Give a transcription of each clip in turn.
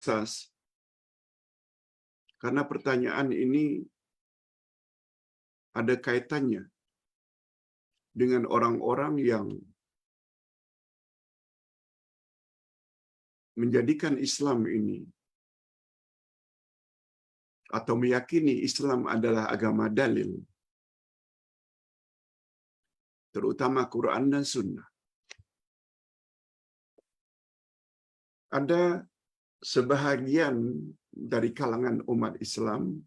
Sas, karena pertanyaan ini ada kaitannya dengan orang-orang yang menjadikan Islam ini atau meyakini Islam adalah agama dalil, terutama Quran dan Sunnah. Ada sebahagian dari kalangan umat Islam,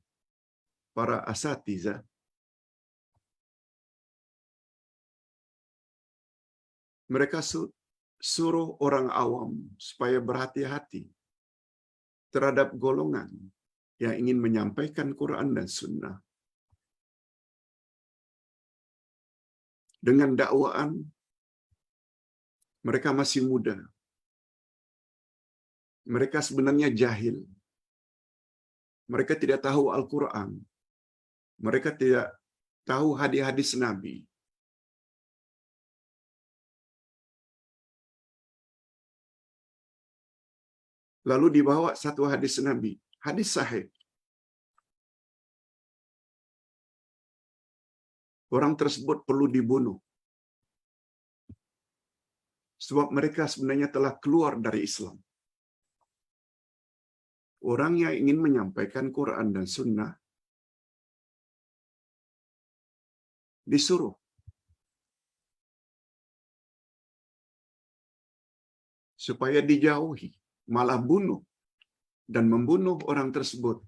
para asatizah, mereka suruh orang awam supaya berhati-hati terhadap golongan yang ingin menyampaikan Quran dan Sunnah dengan dakwaan mereka masih muda. Mereka sebenarnya jahil. Mereka tidak tahu Al-Quran. Mereka tidak tahu hadis-hadis Nabi. Lalu dibawa satu hadis Nabi, hadis sahih. Orang tersebut perlu dibunuh. Sebab mereka sebenarnya telah keluar dari Islam. Orang yang ingin menyampaikan Quran dan Sunnah disuruh supaya dijauhi, malah bunuh, dan membunuh orang tersebut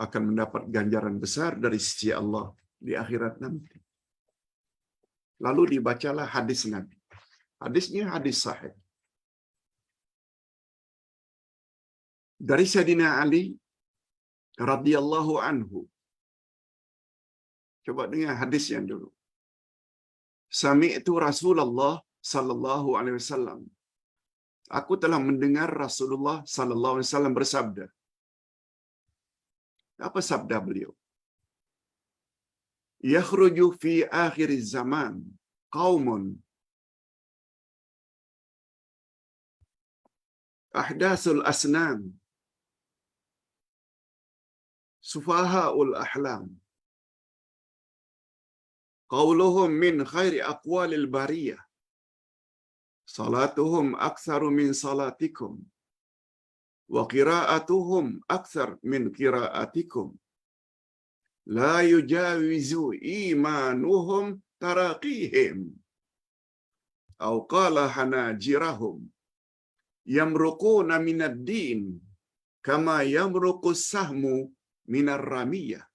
akan mendapat ganjaran besar dari sisi Allah di akhirat nanti. Lalu dibacalah hadis Nabi. Hadisnya hadis sahih. Dari Sayyidina Ali radhiyallahu anhu. Coba dengar hadisnya dulu. Sami'tu Rasulullah sallallahu alaihi wasallam. Aku telah mendengar Rasulullah sallallahu alaihi wasallam bersabda. Apa sabda beliau? Yakhruju fi akhir zaman qaumun ahdasul asnan sufahaul ahlam qauluhum min khairi aqwalil bariyah salatuhum aktsaru min salatikum wa qira'atuhum aktsar min qira'atikum la yujawizu imanuhum taraqihim aw qala hanajirahum yamruquna minad din kama yamruqus sahmu minar ramiyah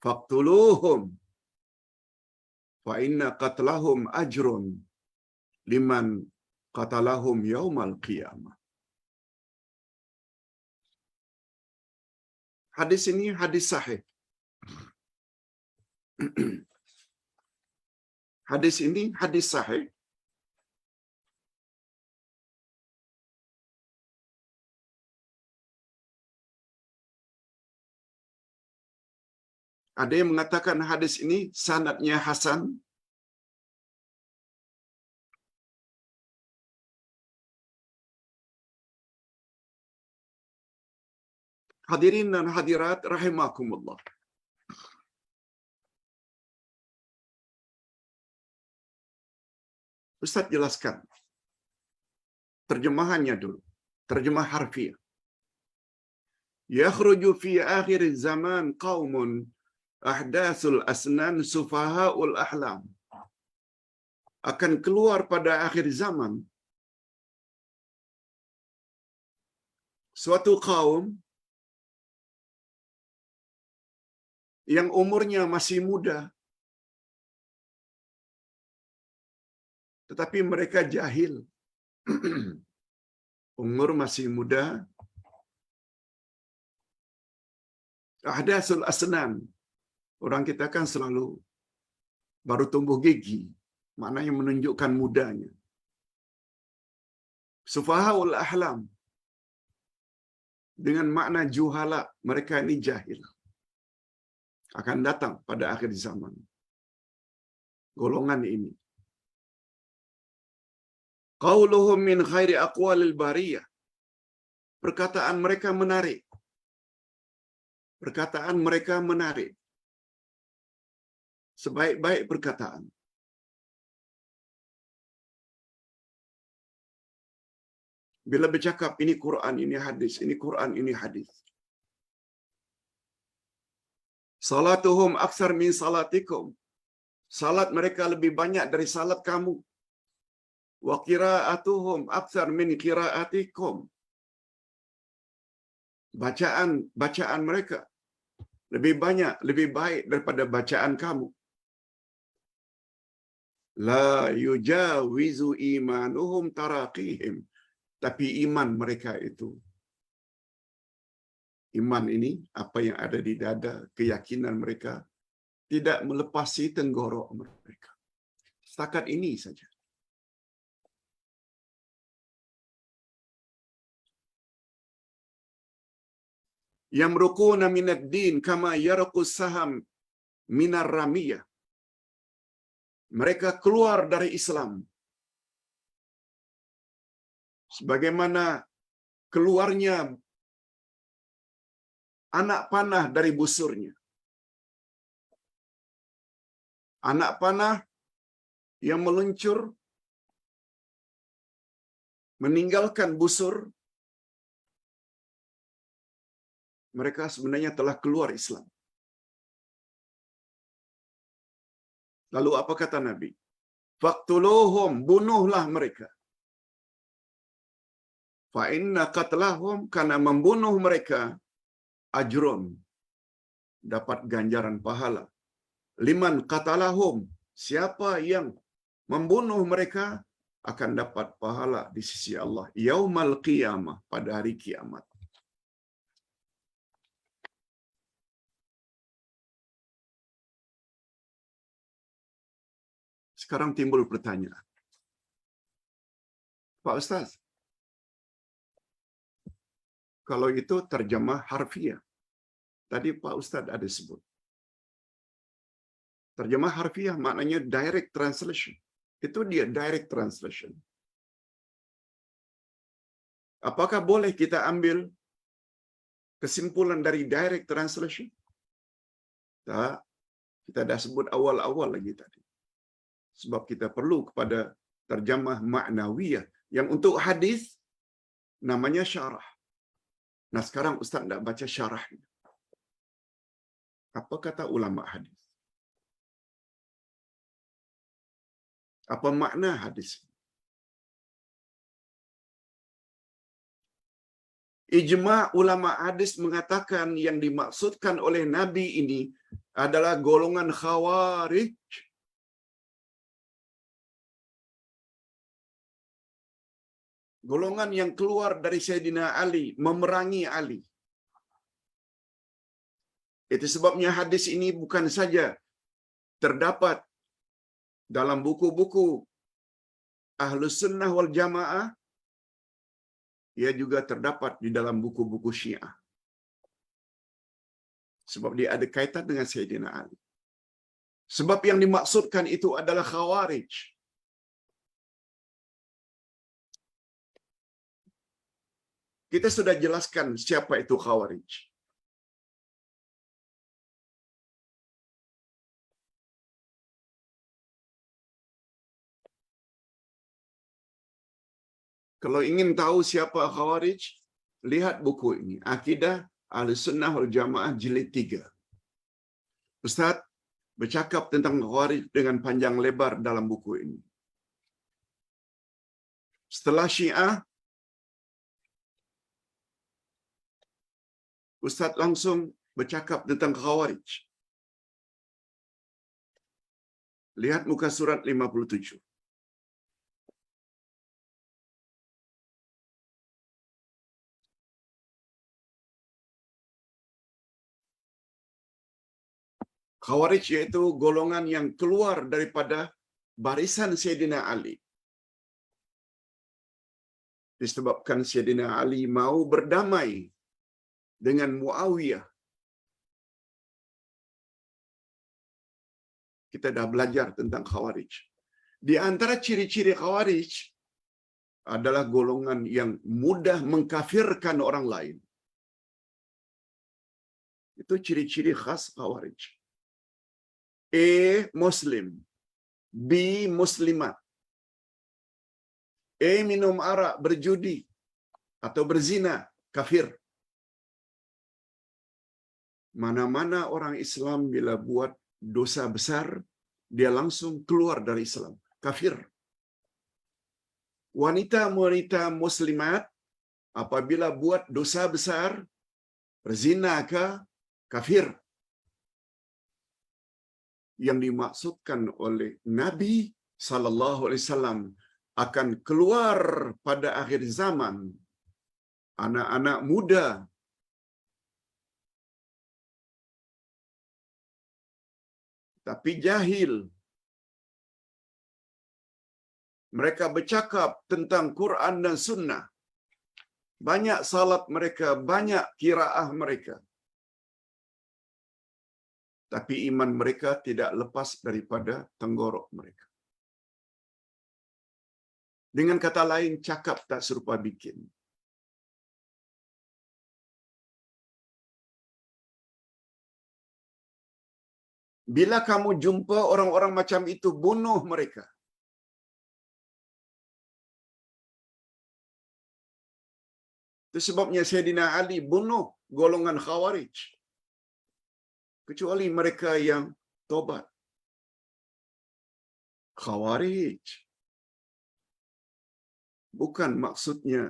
faqtuluhum fa inna qatlahum ajrun liman qatalahum yaumal qiyamah. Hadis ini hadis sahih. Hadis ini hadis sahih. Ada yang mengatakan hadis ini sanadnya hasan. Hadirin dan hadirat rahimakumullah. Ustaz jelaskan terjemahannya dulu. Terjemah harfiah. Yakhruju fi akhir zaman qaumun ahdasul asnan sufahaul ahlam. Akan keluar pada akhir zaman suatu kaum yang umurnya masih muda, tetapi mereka jahil. Umur masih muda, ahdasul asnan. Orang kita kan selalu baru tumbuh gigi, maknanya menunjukkan mudanya. Sufahaul ahlam, dengan makna juhala, mereka ini jahil. Akan datang pada akhir zaman. Golongan ini. Qauluhum min khairi aqwalil bariyah. perkataan mereka menarik. Perkataan mereka menarik. Sebaik-baik perkataan. Bila bercakap ini Quran, ini hadis, ini Quran, ini hadis. Salatuhum aksar min salatikum. Salat mereka lebih banyak dari salat kamu. Wa qiraatuhum aksar min qiraatikum. Bacaan mereka lebih banyak, lebih baik daripada bacaan kamu. La yujawizu imanuhum taraqihim. Tapi iman mereka itu, iman ini, apa yang ada di dada, keyakinan mereka, tidak melepasi tenggorok mereka. Setakat ini saja. Yamruquna minad din kama yarqus saham minar ramiyah. Mereka keluar dari Islam sebagaimana keluarnya anak panah dari busurnya. Anak panah yang meluncur meninggalkan busur, mereka sebenarnya telah keluar Islam. Lalu apa kata Nabi? Faqtuluhum, bunuhlah mereka. Fa inna qatlahum, karena membunuh mereka ajrun, dapat ganjaran pahala. Liman qatalahum, siapa yang membunuh mereka akan dapat pahala di sisi Allah yaumal qiyamah, pada hari kiamat. Sekarang timbul pertanyaan. Pak Ustaz, kalau itu terjemah harfiah. Tadi Pak Ustaz ada sebut. Terjemah harfiah maknanya direct translation. Itu dia direct translation. Apakah boleh kita ambil kesimpulan dari direct translation? Tak. Kita dah sebut awal-awal lagi tadi. Sebab kita perlu kepada terjemah maknawiyah. Yang untuk hadis, namanya syarah. Nah sekarang Ustaz nak baca syarahnya. Apa kata ulama hadis? Apa makna hadis? Ijma' ulama hadis mengatakan yang dimaksudkan oleh Nabi ini adalah golongan khawarij. Golongan yang keluar dari Sayyidina Ali, memerangi Ali. Itu sebabnya hadis ini bukan saja terdapat dalam buku-buku Ahlus Sunnah wal Jamaah, ia juga terdapat di dalam buku-buku Syiah. Sebab dia ada kaitan dengan Sayyidina Ali. Sebab yang dimaksudkan itu adalah khawarij. Kita sudah jelaskan siapa itu khawarij. Kalau ingin tahu siapa khawarij, lihat buku ini. Akidah Ahlussunnah wal Jamaah jilid 3. Ustaz bercakap tentang khawarij dengan panjang lebar dalam buku ini. Setelah Syiah, Ustaz langsung bercakap tentang khawarij. Lihat muka surat 57. Khawarij yaitu golongan yang keluar daripada barisan Sayyidina Ali. Disebabkan Sayyidina Ali mau berdamai dengan Muawiyah. Kita dah belajar tentang khawarij. Di antara ciri-ciri khawarij, adalah golongan yang mudah mengkafirkan orang lain. Itu ciri-ciri khas Khawarij. A. Muslim. B. Muslimat. A. Minum arak, berjudi, atau berzina, kafir. Mana-mana orang Islam bila buat dosa besar, dia langsung keluar dari Islam, kafir. Wanita-wanita muslimat apabila buat dosa besar, berzina ke, kafir. Yang dimaksudkan oleh Nabi sallallahu alaihi wasallam akan keluar pada akhir zaman anak-anak muda tapi jahil. Mereka bercakap tentang Quran dan Sunnah. Banyak salat mereka, banyak qiraah mereka. Tapi iman mereka tidak lepas daripada tenggorok mereka. Dengan kata lain, cakap tak serupa bikin. Bila kamu jumpa orang-orang macam itu, bunuh mereka. Itu sebabnya Sayyidina Ali bunuh golongan Khawarij. Kecuali mereka yang tobat. Khawarij bukan maksudnya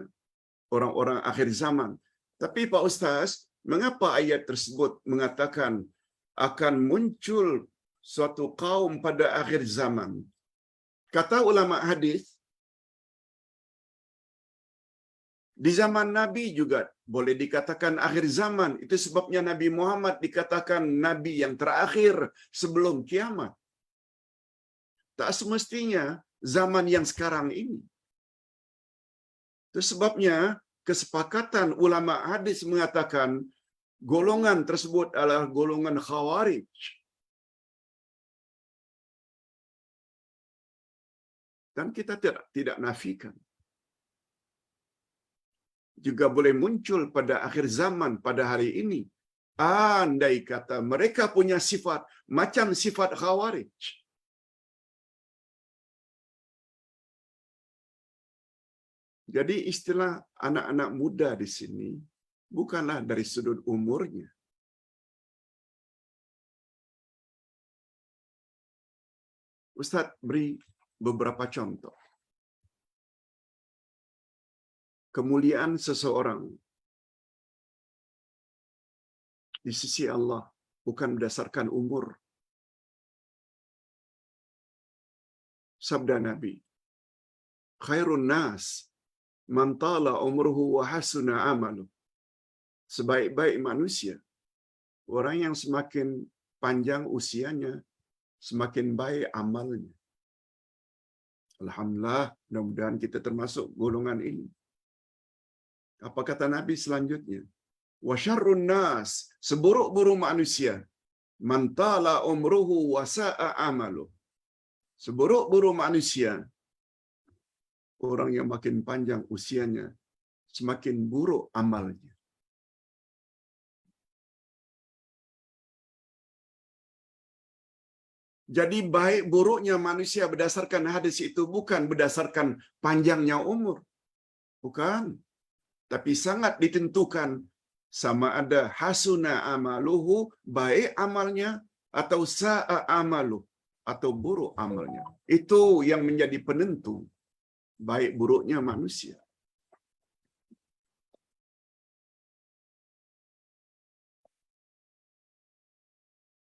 orang-orang akhir zaman. Tapi Pak Ustaz, mengapa ayat tersebut mengatakan akan muncul suatu kaum pada akhir zaman? Kata ulama hadis, di zaman Nabi juga boleh dikatakan akhir zaman. Itu sebabnya Nabi Muhammad dikatakan Nabi yang terakhir sebelum kiamat. Tak semestinya zaman yang sekarang ini. Itu sebabnya kesepakatan ulama hadis mengatakan golongan tersebut adalah golongan Khawarij. Dan kita tidak nafikan. Juga boleh muncul pada akhir zaman pada hari ini. Andai kata mereka punya sifat macam sifat Khawarij. Jadi istilah anak-anak muda di sini bukanlah dari sudut umurnya. Ustaz beri beberapa contoh. Kemuliaan seseorang di sisi Allah bukan berdasarkan umur. Sabda Nabi, khairun nas man tala umruhu wa hasuna amalu. Sebaik-baik manusia, orang yang semakin panjang usianya, semakin baik amalnya. Alhamdulillah, mudah-mudahan kita termasuk golongan ini. Apa kata Nabi selanjutnya? Wa syarrun nas, seburuk-buruk manusia, man tala umruhu wa sa'a amalu. Seburuk-buruk manusia, orang yang makin panjang usianya, semakin buruk amalnya. Jadi baik buruknya manusia berdasarkan hadis itu bukan berdasarkan panjangnya umur. Bukan. Tapi sangat ditentukan sama ada hasuna amaluhu, baik amalnya, atau sa'a amalu, atau buruk amalnya. Itu yang menjadi penentu baik buruknya manusia.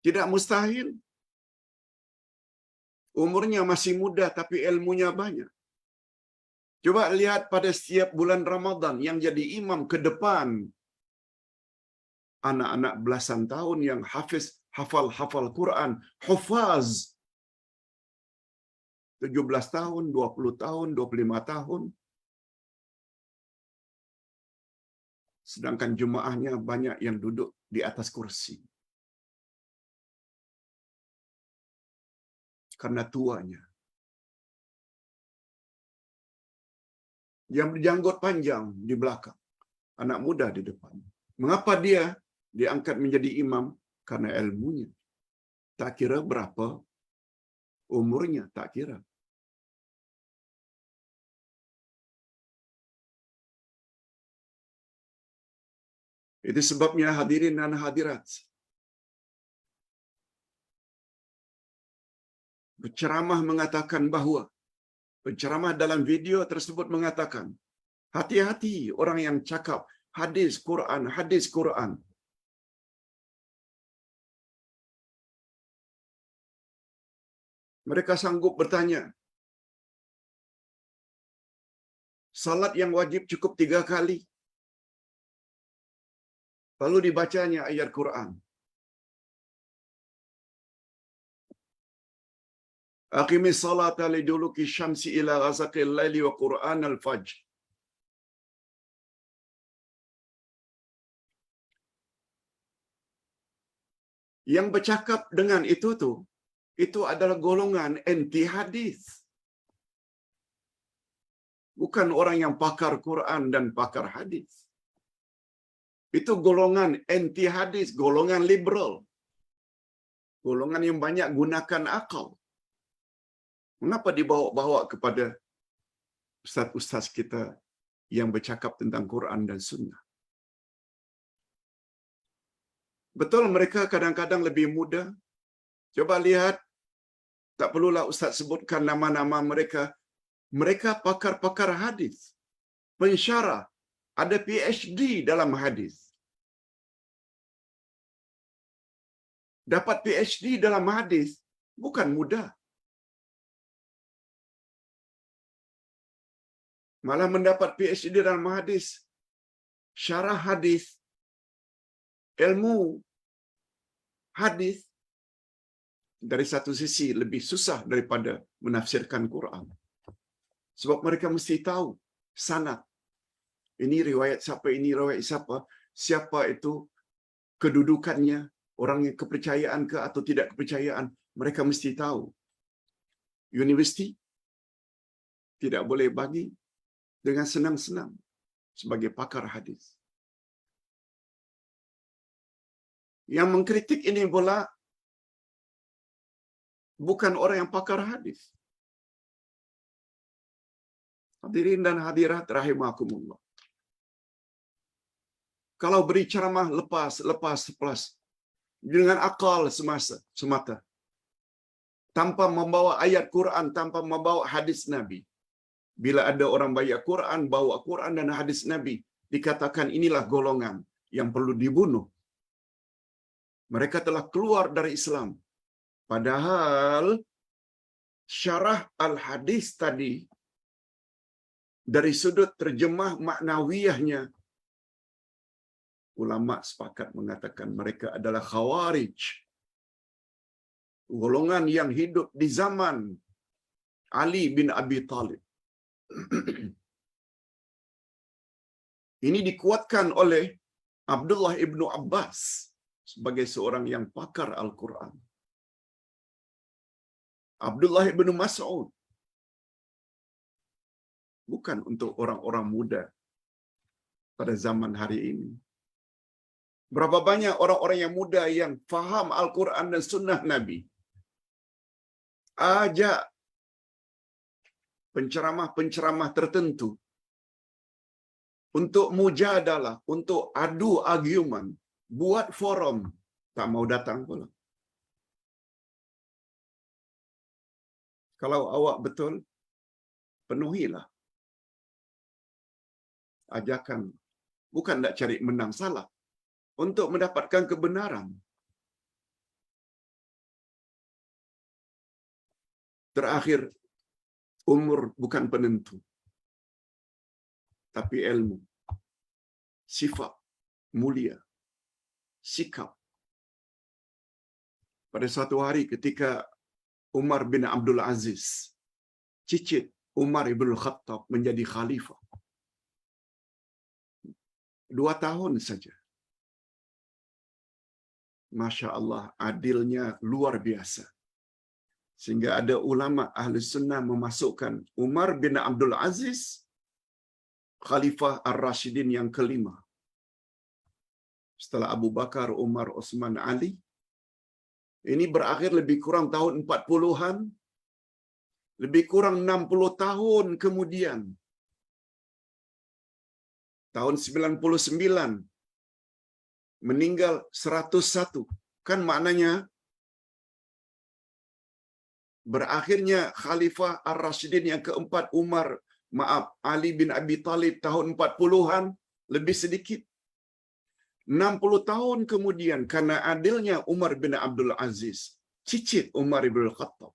Tidak mustahil. Umurnya masih muda tapi ilmunya banyak. Coba lihat pada setiap bulan Ramadan yang jadi imam ke depan. Anak-anak belasan tahun yang hafal Quran. Hufaz. 17 tahun, 20 tahun, 25 tahun. Sedangkan jemaahnya banyak yang duduk di atas kursi. Karena tuanya. yang berjanggut panjang di belakang, anak muda di depan. Mengapa dia diangkat menjadi imam? Karena ilmunya. Tak kira berapa umurnya, tak kira. Itu sebabnya hadirin dan hadirat, penceramah mengatakan bahawa, penceramah dalam video tersebut mengatakan, hati-hati orang yang cakap hadis Quran, hadis Quran. Mereka sanggup bertanya, salat yang wajib cukup 3 kali, lalu dibacanya ayat Quran. Aqimis salata liduluki syamsi ila ghasaqil laili wa Quran al-fajr. Yang bercakap dengan itu adalah golongan anti hadis. Bukan orang yang pakar Quran dan pakar hadis. Itu golongan anti hadis, golongan liberal. Golongan yang banyak gunakan akal. Mengapa dibawa-bawa kepada ustaz-ustaz kita yang bercakap tentang Quran dan Sunnah? Betul mereka kadang-kadang lebih muda. Coba lihat, tak perlulah ustaz sebutkan nama-nama mereka. Mereka pakar-pakar hadis, pensyarah, ada PhD dalam hadis. Dapat PhD dalam hadis bukan mudah. Malah mendapat PhD dalam hadis, syarah hadis, ilmu hadis, dari satu sisi lebih susah daripada menafsirkan Quran. Sebab mereka mesti tahu sanad. Ini riwayat siapa, ini riwayat siapa, siapa itu kedudukannya, orang yang kepercayaan ke atau tidak kepercayaan, mereka mesti tahu. Universiti tidak boleh bagi dengan senang-senang sebagai pakar hadis. Yang mengkritik ini pula bukan orang yang pakar hadis. Hadirin dan hadirat rahimakumullah. Kalau beri ceramah lepas dengan akal semata, tanpa membawa ayat Quran, tanpa membawa hadis Nabi. Bila ada orang baca Quran, bawa Quran dan hadis Nabi, dikatakan inilah golongan yang perlu dibunuh. Mereka telah keluar dari Islam. Padahal syarah al-hadis tadi, dari sudut terjemah maknawiyahnya, ulama sepakat mengatakan mereka adalah khawarij. Golongan yang hidup di zaman Ali bin Abi Thalib. Ini dikuatkan oleh Abdullah ibnu Abbas sebagai seorang yang pakar Al-Quran. Abdullah ibnu Mas'ud. Bukan untuk orang-orang muda pada zaman hari ini. Berapa banyak orang-orang yang muda yang faham Al-Quran dan Sunnah Nabi. Ajak penceramah-penceramah tertentu untuk mujadalah, untuk adu argumen, buat forum, tak mau datang pula. Kalau awak betul, penuhilah ajakan. Bukan nak cari menang salah, untuk mendapatkan kebenaran. Terakhir, umur bukan penentu, tapi ilmu, sifat mulia, sikap. Pada suatu hari ketika Umar bin Abdul Aziz, cicit Umar ibn Khattab, menjadi khalifah, 2 tahun saja. Masya Allah, adilnya luar biasa. Sehingga ada ulama ahli sunnah memasukkan Umar bin Abdul Aziz Khalifah Ar-Rashidin yang kelima. Setelah Abu Bakar, Umar, Utsman, Ali. Ini berakhir lebih kurang tahun 40-an. Lebih kurang 60 tahun kemudian. Tahun 99. Meninggal 101. Kan maknanya berakhirnya Khalifah Ar-Rashidin yang keempat Ali bin Abi Thalib tahun 40-an lebih sedikit. 60 tahun kemudian karena adilnya Umar bin Abdul Aziz, cicit Umar bin Khattab.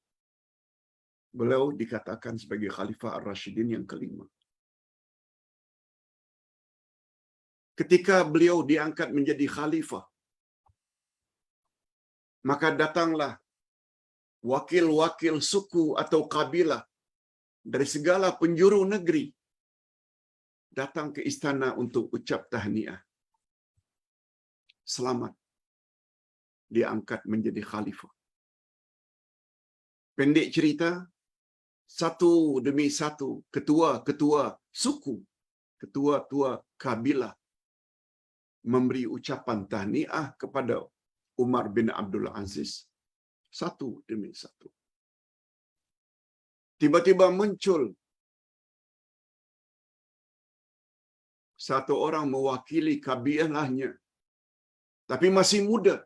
Beliau dikatakan sebagai Khalifah Ar-Rashidin yang kelima. Ketika beliau diangkat menjadi khalifah, maka datanglah wakil-wakil suku atau kabilah dari segala penjuru negeri datang ke istana untuk ucap tahniah. Selamat diangkat menjadi khalifah. Pendek cerita, satu demi satu ketua-ketua suku, ketua-ketua kabilah memberi ucapan tahniah kepada Umar bin Abdul Aziz. Satu demi satu. Tiba-tiba muncul satu orang mewakili kabilahnya, tapi masih muda,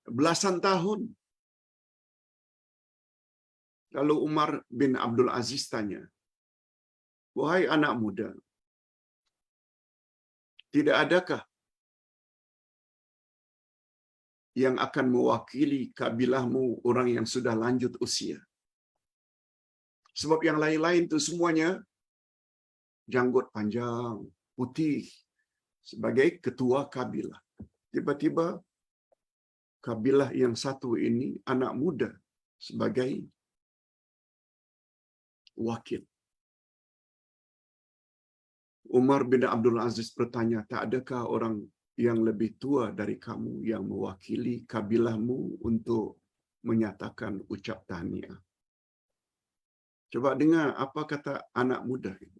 belasan tahun. Lalu Umar bin Abdul Aziz tanya, "Wahai anak muda, tidak adakah yang akan mewakili kabilahmu orang yang sudah lanjut usia? Sebab yang lain-lain itu semuanya janggut panjang, putih, sebagai ketua kabilah. Tiba-tiba kabilah yang satu ini anak muda sebagai wakil." Umar bin Abdul Aziz bertanya, "Tak adakah orang yang lebih tua dari kamu yang mewakili kabilahmu untuk menyatakan ucap tahniah?" Coba dengar apa kata anak muda itu.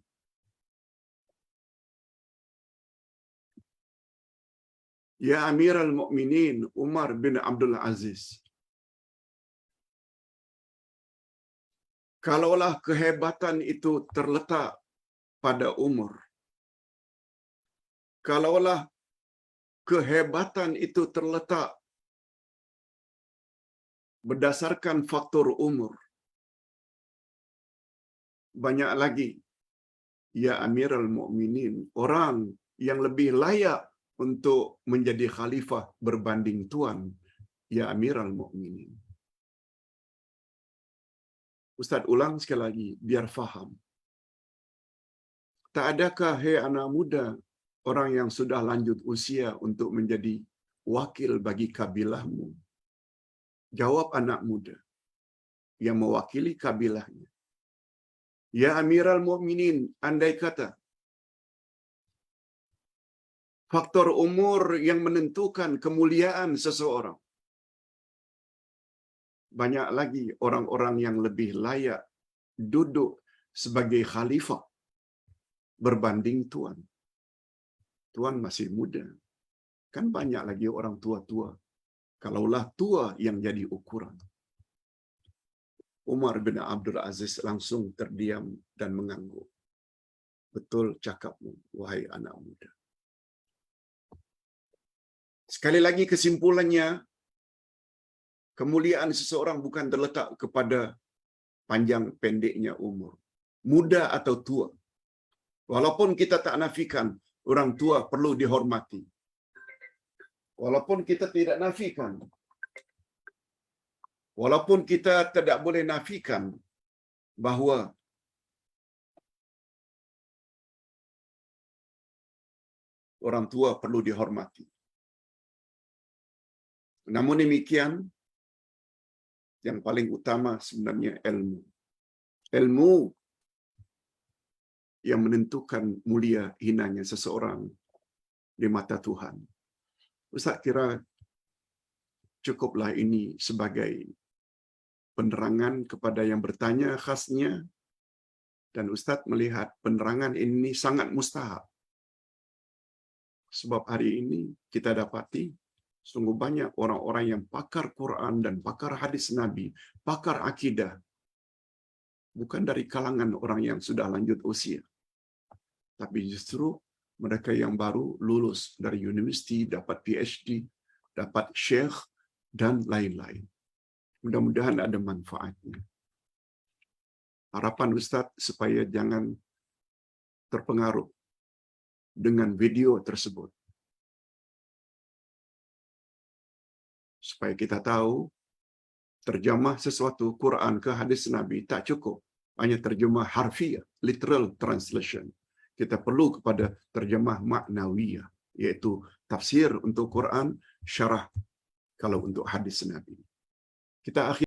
"Ya Amirul Mukminin Umar bin Abdul Aziz, kalaulah kehebatan itu terletak pada umur, kalaulah kehebatan itu terletak berdasarkan faktor umur, banyak lagi, ya Amirul Mukminin, orang yang lebih layak untuk menjadi khalifah berbanding tuan, ya Amirul Mukminin." Ustaz ulang sekali lagi biar faham. Tak adakah, hei anak muda, orang yang sudah lanjut usia untuk menjadi wakil bagi kabilahmu? Jawab anak muda yang mewakili kabilahnya, "Ya Amirul Mukminin, andai kata faktor umur yang menentukan kemuliaan seseorang, banyak lagi orang-orang yang lebih layak duduk sebagai khalifah berbanding tuan. Tuan masih muda. Kan banyak lagi orang tua-tua. Kalaulah tua yang jadi ukuran." Umar bin Abdul Aziz langsung terdiam dan mengangguk. "Betul cakapmu, wahai anak muda." Sekali lagi kesimpulannya, kemuliaan seseorang bukan terletak kepada panjang pendeknya umur, muda atau tua. Walaupun kita tak nafikan orang tua perlu dihormati. Walaupun kita tidak nafikan. Walaupun kita tidak boleh nafikan bahawa orang tua perlu dihormati. Namun demikian, yang paling utama sebenarnya ilmu. Ilmu yang menentukan mulia hinanya seseorang di mata Tuhan. Ustaz kira cukuplah ini sebagai penerangan kepada yang bertanya khasnya. Dan Ustaz melihat penerangan ini sangat mustahab. Sebab hari ini kita dapati sungguh banyak orang-orang yang pakar Quran dan pakar hadis Nabi, pakar akidah, bukan dari kalangan orang yang sudah lanjut usia, tapi justru mereka yang baru lulus dari universiti, dapat PhD, dapat syekh, dan lain-lain. Mudah-mudahan ada manfaatnya. Harapan Ustaz supaya jangan terpengaruh dengan video tersebut. Supaya kita tahu, terjemah sesuatu Quran ke hadis Nabi tak cukup. Hanya terjemah harfiah, literal translation. Kita perlu kepada terjemah maknawiyah, yaitu tafsir untuk Quran, syarah kalau untuk hadis Nabi. Kita akhir